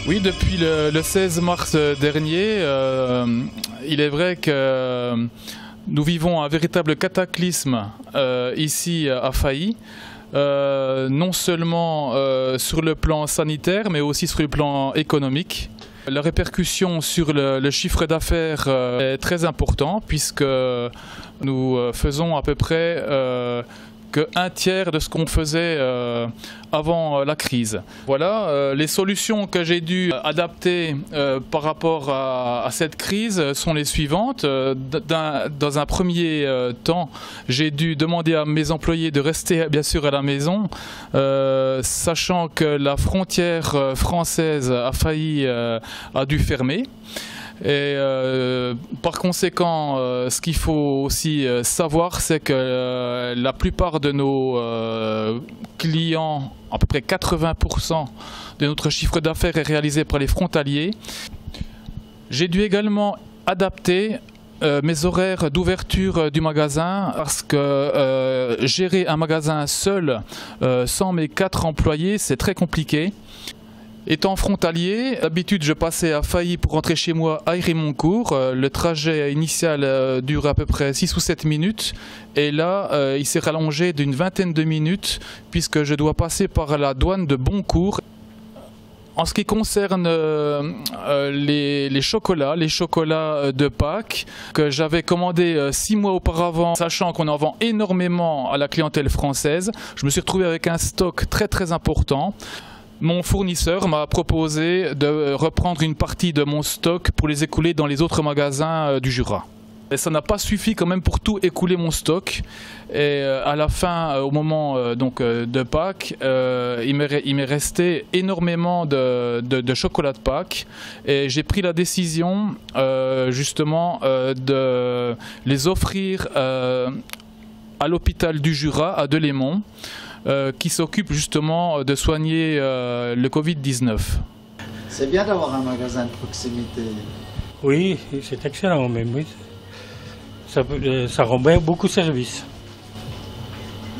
Oui, depuis le 16 mars dernier, il est vrai que nous vivons un véritable cataclysme ici à Failly. Non seulement sur le plan sanitaire, mais aussi sur le plan économique. La répercussion sur le chiffre d'affaires est très important puisque nous faisons à peu près qu'un tiers de ce qu'on faisait avant la crise. Voilà, les solutions que j'ai dû adapter par rapport à cette crise sont les suivantes. Dans un premier temps, j'ai dû demander à mes employés de rester bien sûr à la maison, sachant que la frontière française a failli a dû fermer. Et par conséquent, ce qu'il faut aussi savoir, c'est que la plupart de nos clients, à peu près 80% de notre chiffre d'affaires est réalisé par les frontaliers. J'ai dû également adapter mes horaires d'ouverture du magasin parce que gérer un magasin seul sans mes 4 employés, c'est très compliqué. Étant frontalier, d'habitude je passais à Failly pour rentrer chez moi à Hérimoncourt. Le trajet initial dure à peu près 6 ou 7 minutes et là il s'est rallongé d'une vingtaine de minutes puisque je dois passer par la douane de Boncourt. En ce qui concerne les chocolats de Pâques que j'avais commandés 6 mois auparavant, sachant qu'on en vend énormément à la clientèle française, je me suis retrouvé avec un stock très important. Mon fournisseur m'a proposé de reprendre une partie de mon stock pour les écouler dans les autres magasins du Jura. Et ça n'a pas suffi quand même pour tout écouler mon stock. Et à la fin, au moment de Pâques, il m'est resté énormément de chocolat de Pâques. Et j'ai pris la décision justement de les offrir à l'hôpital du Jura, à Delémont, qui s'occupe justement de soigner le Covid-19. C'est bien d'avoir un magasin de proximité. Oui, c'est excellent même, oui. Ça rend bien beaucoup service.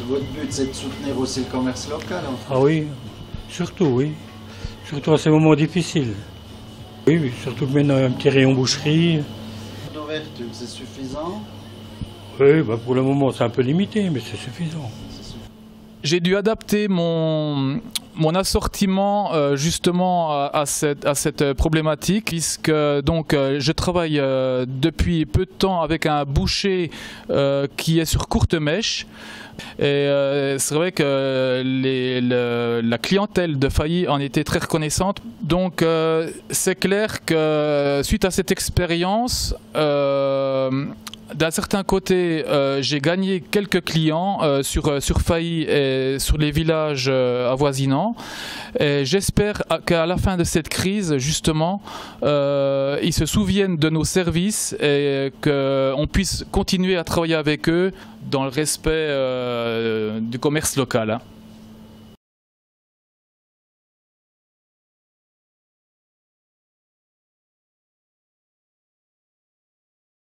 Votre but, c'est de soutenir aussi le commerce local, en fait. Ah oui, surtout, oui. Surtout à ces moments difficiles. Oui, surtout maintenant un petit rayon boucherie. D'ouverture, c'est suffisant? Oui, pour le moment c'est un peu limité, mais c'est suffisant. J'ai dû adapter mon assortiment justement à cette problématique puisque donc je travaille depuis peu de temps avec un boucher qui est sur courte mèche. Et c'est vrai que la clientèle de Failly en était très reconnaissante. Donc c'est clair que suite à cette expérience, d'un certain côté, j'ai gagné quelques clients sur Failly et sur les villages avoisinants. J'espère qu'à la fin de cette crise, justement, ils se souviennent de nos services et qu'on puisse continuer à travailler avec eux dans le respect du commerce local.